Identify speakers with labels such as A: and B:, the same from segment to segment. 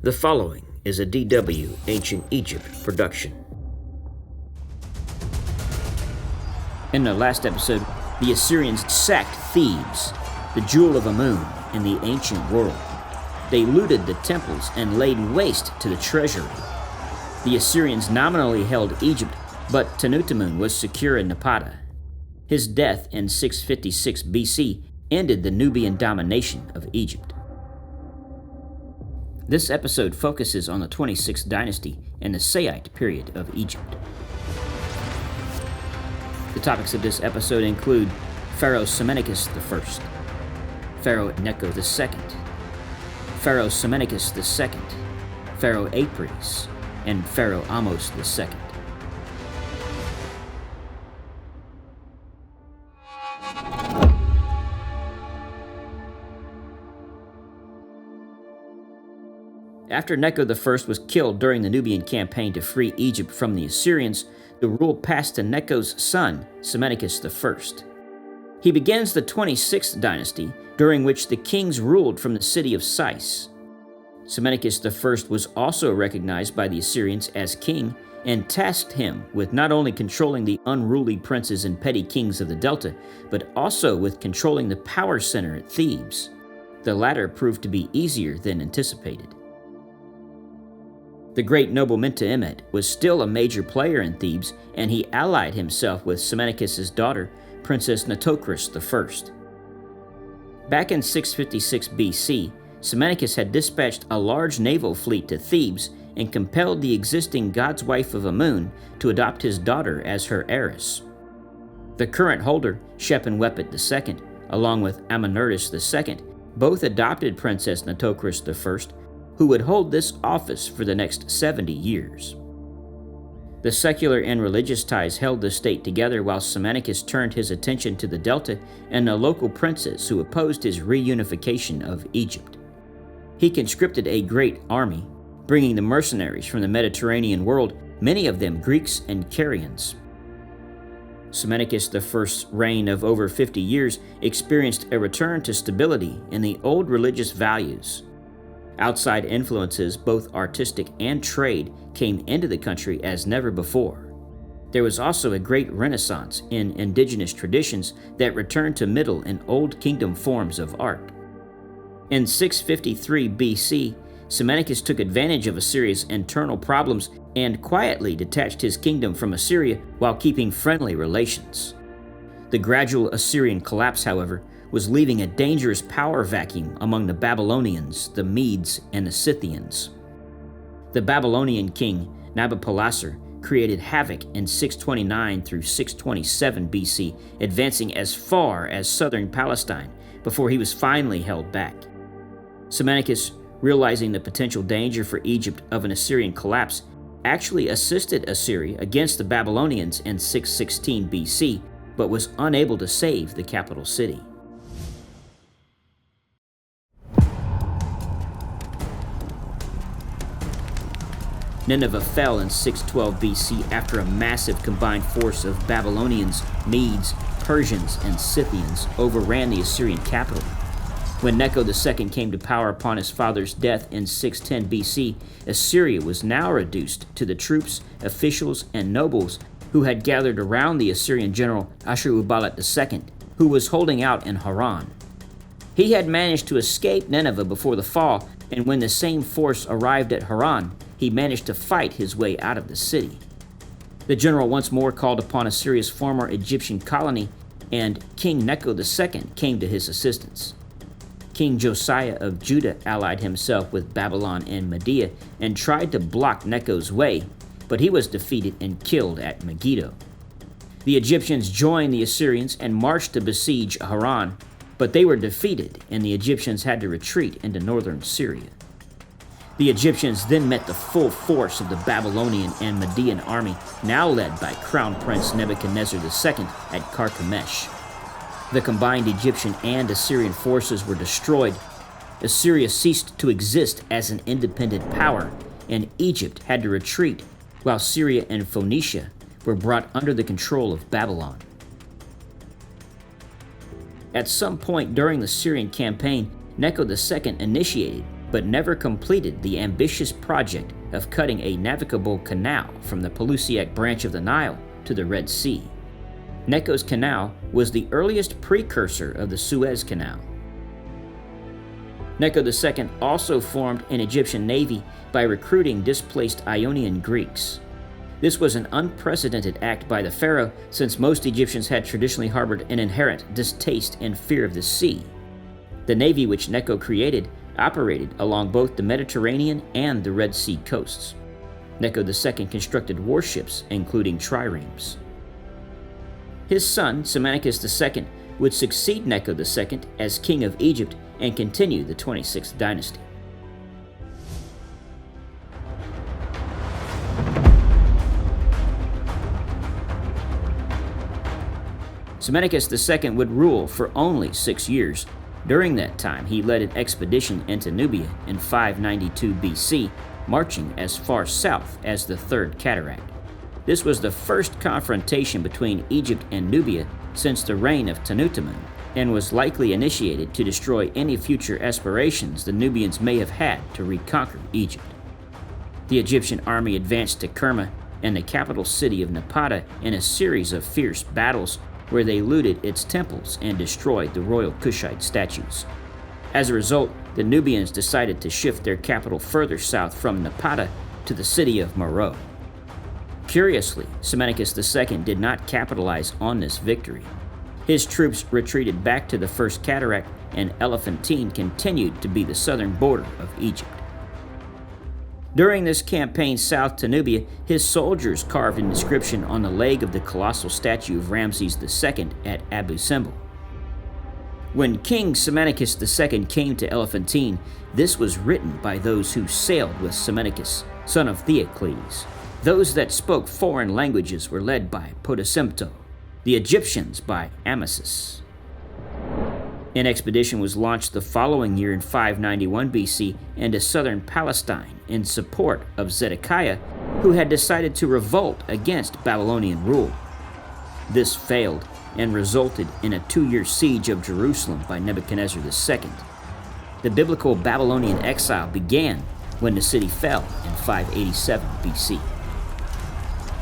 A: The following is a DW Ancient Egypt production. In the last episode, the Assyrians sacked Thebes, the jewel of Amun in the ancient world. They looted the temples and laid waste to the treasury. The Assyrians nominally held Egypt, but Tanutamun was secure in Napata. His death in 656 BC ended the Nubian domination of Egypt. This episode focuses on the 26th Dynasty and the Saite Period of Egypt. The topics of this episode include Pharaoh Psammetichus I, Pharaoh Necho II, Pharaoh Psammetichus II, Pharaoh Apries, and Pharaoh Ahmose II. After Necho I was killed during the Nubian campaign to free Egypt from the Assyrians, the rule passed to Necho's son, Psammetichus I. He begins the 26th dynasty, during which the kings ruled from the city of Sais. Psammetichus I was also recognized by the Assyrians as king and tasked him with not only controlling the unruly princes and petty kings of the Delta, but also with controlling the power center at Thebes. The latter proved to be easier than anticipated. The great noble Mentuemet was still a major player in Thebes, and he allied himself with Psammetichus' daughter, Princess Nitocris I. Back in 656 BC, Psammetichus had dispatched a large naval fleet to Thebes and compelled the existing god's wife of Amun to adopt his daughter as her heiress. The current holder, Shepenwepet II, along with Amunerdis II, both adopted Princess Nitocris I, who would hold this office for the next 70 years. The secular and religious ties held the state together while Psammetichus turned his attention to the Delta and the local princes who opposed his reunification of Egypt. He conscripted a great army, bringing the mercenaries from the Mediterranean world, many of them Greeks and Carians. Psammetichus I's reign of over 50 years experienced a return to stability in the old religious values. Outside influences, both artistic and trade, came into the country as never before. There was also a great renaissance in indigenous traditions that returned to Middle and Old Kingdom forms of art. In 653 BC, Psammetichus took advantage of Assyria's internal problems and quietly detached his kingdom from Assyria while keeping friendly relations. The gradual Assyrian collapse, however, was leaving a dangerous power vacuum among the Babylonians, the Medes, and the Scythians. The Babylonian king, Nabopolassar, created havoc in 629 through 627 BC, advancing as far as southern Palestine before he was finally held back. Psammetichus, realizing the potential danger for Egypt of an Assyrian collapse, actually assisted Assyria against the Babylonians in 616 BC, but was unable to save the capital city. Nineveh fell in 612 BC after a massive combined force of Babylonians, Medes, Persians, and Scythians overran the Assyrian capital. When Necho II came to power upon his father's death in 610 BC, Assyria was now reduced to the troops, officials, and nobles who had gathered around the Assyrian general Ashur-uballit II, who was holding out in Haran. He had managed to escape Nineveh before the fall, and when the same force arrived at Haran, he managed to fight his way out of the city. The general once more called upon Assyria's former Egyptian colony, and King Necho II came to his assistance. King Josiah of Judah allied himself with Babylon and Media and tried to block Necho's way, but he was defeated and killed at Megiddo. The Egyptians joined the Assyrians and marched to besiege Haran, but they were defeated and the Egyptians had to retreat into northern Syria. The Egyptians then met the full force of the Babylonian and Median army, now led by Crown Prince Nebuchadnezzar II at Carchemish. The combined Egyptian and Assyrian forces were destroyed. Assyria ceased to exist as an independent power, and Egypt had to retreat, while Syria and Phoenicia were brought under the control of Babylon. At some point during the Syrian campaign, Necho II initiated, but never completed the ambitious project of cutting a navigable canal from the Pelusiac branch of the Nile to the Red Sea. Necho's canal was the earliest precursor of the Suez Canal. Necho II also formed an Egyptian navy by recruiting displaced Ionian Greeks. This was an unprecedented act by the pharaoh, since most Egyptians had traditionally harbored an inherent distaste and fear of the sea. The navy which Necho created operated along both the Mediterranean and the Red Sea coasts. Necho II constructed warships, including triremes. His son, Psammetichus II, would succeed Necho II as king of Egypt and continue the 26th Dynasty. Psammetichus II would rule for only 6 years. During that time, he led an expedition into Nubia in 592 BC, marching as far south as the Third Cataract. This was the first confrontation between Egypt and Nubia since the reign of Tanutamun, and was likely initiated to destroy any future aspirations the Nubians may have had to reconquer Egypt. The Egyptian army advanced to Kerma and the capital city of Napata in a series of fierce battles where they looted its temples and destroyed the royal Kushite statues. As a result, the Nubians decided to shift their capital further south from Napata to the city of Meroe. Curiously, Psammetichus II did not capitalize on this victory. His troops retreated back to the First Cataract, and Elephantine continued to be the southern border of Egypt. During this campaign south to Nubia, his soldiers carved an inscription on the leg of the colossal statue of Ramses II at Abu Simbel. When King Psammetichus II came to Elephantine, this was written by those who sailed with Psammetichus, son of Theocles. Those that spoke foreign languages were led by Potosempto, the Egyptians by Amasis. An expedition was launched the following year in 591 BC into southern Palestine in support of Zedekiah, who had decided to revolt against Babylonian rule. This failed and resulted in a 2-year siege of Jerusalem by Nebuchadnezzar II. The biblical Babylonian exile began when the city fell in 587 BC.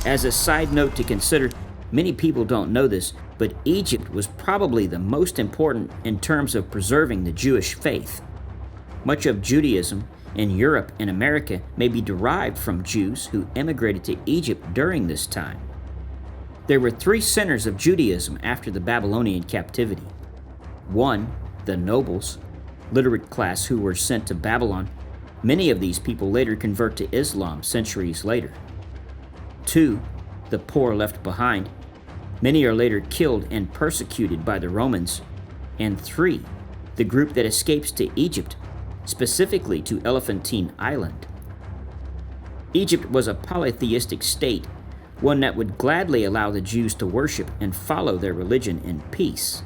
A: As a side note to consider, many people don't know this, but Egypt was probably the most important in terms of preserving the Jewish faith. Much of Judaism in Europe and America may be derived from Jews who emigrated to Egypt during this time. There were 3 centers of Judaism after the Babylonian captivity. 1, the nobles, literate class who were sent to Babylon. Many of these people later convert to Islam centuries later. 2, the poor left behind. Many are later killed and persecuted by the Romans. And 3, the group that escapes to Egypt, specifically to Elephantine Island. Egypt was a polytheistic state, one that would gladly allow the Jews to worship and follow their religion in peace.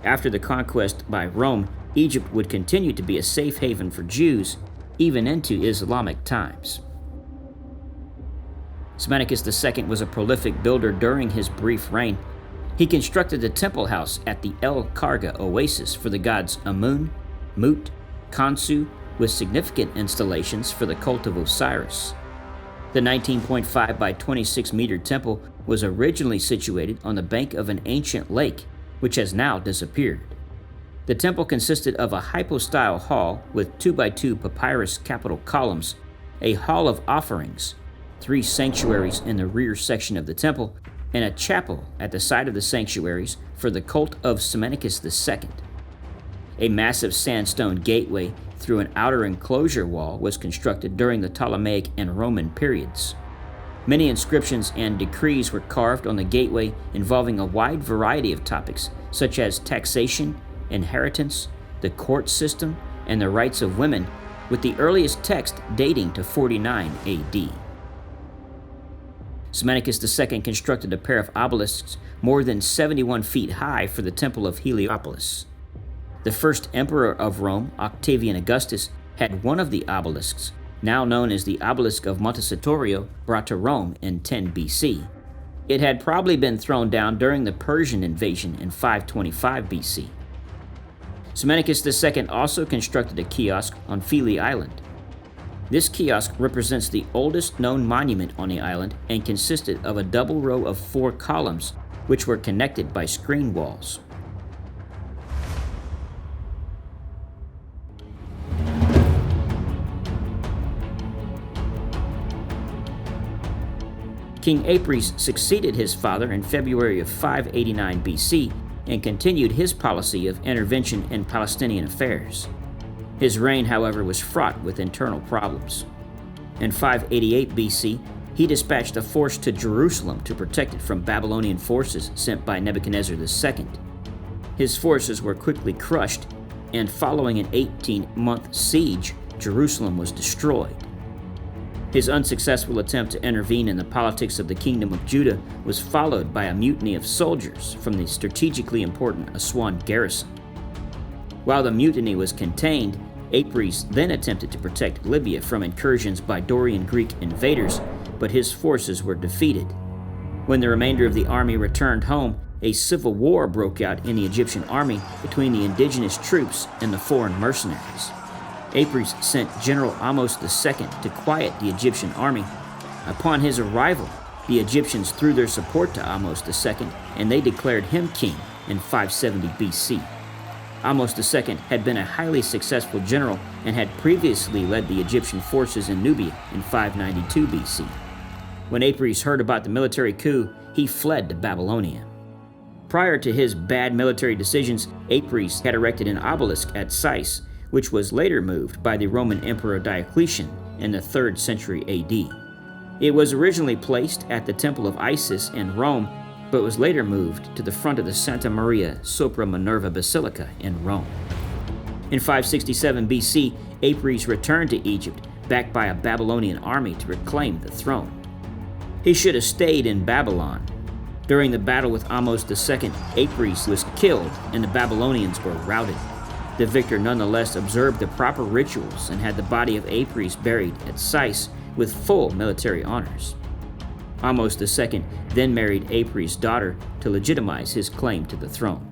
A: After the conquest by Rome, Egypt would continue to be a safe haven for Jews, even into Islamic times. Psammetichus II was a prolific builder during his brief reign. He constructed the temple house at the El Karga oasis for the gods Amun, Mut, Khonsu, with significant installations for the cult of Osiris. The 19.5 by 26 meter temple was originally situated on the bank of an ancient lake, which has now disappeared. The temple consisted of a hypostyle hall with 2 by 2 papyrus capital columns, a hall of offerings, 3 sanctuaries in the rear section of the temple, and a chapel at the side of the sanctuaries for the cult of Psammetichus II. A massive sandstone gateway through an outer enclosure wall was constructed during the Ptolemaic and Roman periods. Many inscriptions and decrees were carved on the gateway involving a wide variety of topics, such as taxation, inheritance, the court system, and the rights of women, with the earliest text dating to 49 AD. Psammetichus II constructed a pair of obelisks more than 71 feet high for the Temple of Heliopolis. The first emperor of Rome, Octavian Augustus, had one of the obelisks, now known as the Obelisk of Montecitorio, brought to Rome in 10 BC. It had probably been thrown down during the Persian invasion in 525 BC. Psammetichus II also constructed a kiosk on Philae Island. This kiosk represents the oldest known monument on the island and consisted of a double row of 4 columns, which were connected by screen walls. King Apries succeeded his father in February of 589 BC and continued his policy of intervention in Palestinian affairs. His reign, however, was fraught with internal problems. In 588 BC, he dispatched a force to Jerusalem to protect it from Babylonian forces sent by Nebuchadnezzar II. His forces were quickly crushed, and following an 18-month siege, Jerusalem was destroyed. His unsuccessful attempt to intervene in the politics of the Kingdom of Judah was followed by a mutiny of soldiers from the strategically important Aswan garrison. While the mutiny was contained, Apries then attempted to protect Libya from incursions by Dorian Greek invaders, but his forces were defeated. When the remainder of the army returned home, a civil war broke out in the Egyptian army between the indigenous troops and the foreign mercenaries. Apries sent General Ahmose II to quiet the Egyptian army. Upon his arrival, the Egyptians threw their support to Ahmose II, and they declared him king in 570 BC. Ahmose II had been a highly successful general and had previously led the Egyptian forces in Nubia in 592 BC. When Apries heard about the military coup, he fled to Babylonia. Prior to his bad military decisions, Apries had erected an obelisk at Sais, which was later moved by the Roman Emperor Diocletian in the 3rd century AD. It was originally placed at the Temple of Isis in Rome, but was later moved to the front of the Santa Maria sopra Minerva Basilica in Rome. In 567 BC, Apries returned to Egypt, backed by a Babylonian army to reclaim the throne. He should have stayed in Babylon. During the battle with Ahmose II, Apries was killed and the Babylonians were routed. The victor nonetheless observed the proper rituals and had the body of Apries buried at Sais with full military honors. Ahmose II then married Apries' daughter to legitimize his claim to the throne.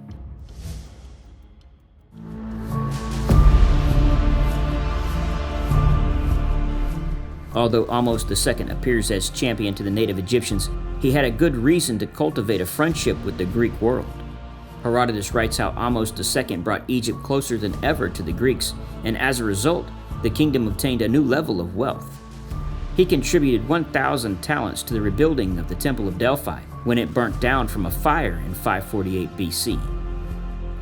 A: Although Ahmose II appears as champion to the native Egyptians, he had a good reason to cultivate a friendship with the Greek world. Herodotus writes how Ahmose II brought Egypt closer than ever to the Greeks, and as a result, the kingdom obtained a new level of wealth. He contributed 1,000 talents to the rebuilding of the Temple of Delphi when it burnt down from a fire in 548 BC.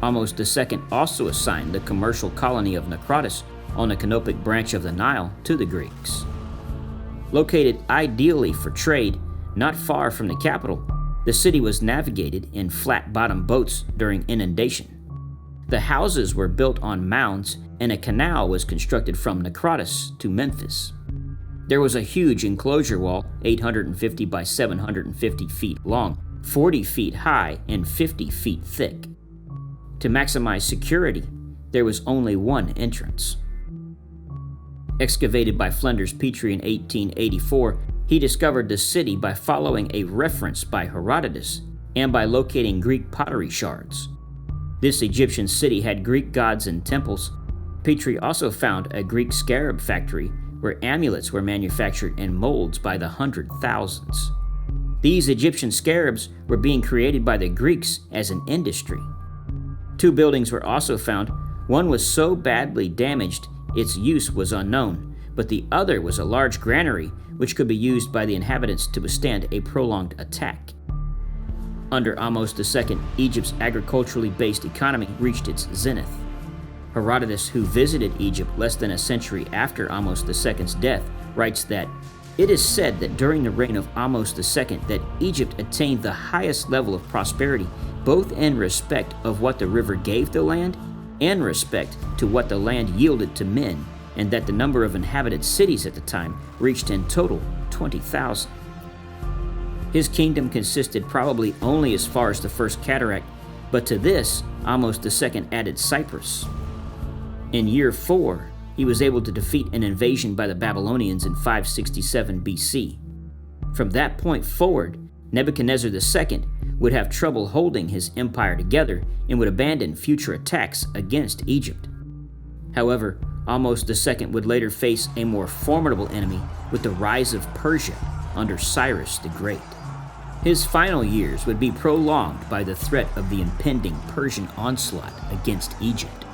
A: Ahmose II also assigned the commercial colony of Naucratis on the Canopic branch of the Nile to the Greeks. Located ideally for trade, not far from the capital, the city was navigated in flat-bottomed boats during inundation. The houses were built on mounds, and a canal was constructed from Naucratis to Memphis. There was a huge enclosure wall, 850 by 750 feet long, 40 feet high, and 50 feet thick. To maximize security, there was only one entrance. Excavated by Flinders Petrie in 1884, he discovered the city by following a reference by Herodotus and by locating Greek pottery shards. This Egyptian city had Greek gods and temples. Petrie also found a Greek scarab factory where amulets were manufactured in molds by the 100,000s. These Egyptian scarabs were being created by the Greeks as an industry. 2 buildings were also found. One was so badly damaged its use was unknown, but the other was a large granary which could be used by the inhabitants to withstand a prolonged attack. Under Ahmose II, Egypt's agriculturally based economy reached its zenith. Herodotus, who visited Egypt less than a century after Ahmose II's death, writes that it is said that during the reign of Ahmose II that Egypt attained the highest level of prosperity, both in respect of what the river gave the land and respect to what the land yielded to men, and that the number of inhabited cities at the time reached in total 20,000. His kingdom consisted probably only as far as the First Cataract, but to this, Ahmose II added Cyprus. In year 4, he was able to defeat an invasion by the Babylonians in 567 BC. From that point forward, Nebuchadnezzar II would have trouble holding his empire together and would abandon future attacks against Egypt. However, Ahmose II would later face a more formidable enemy with the rise of Persia under Cyrus the Great. His final years would be prolonged by the threat of the impending Persian onslaught against Egypt.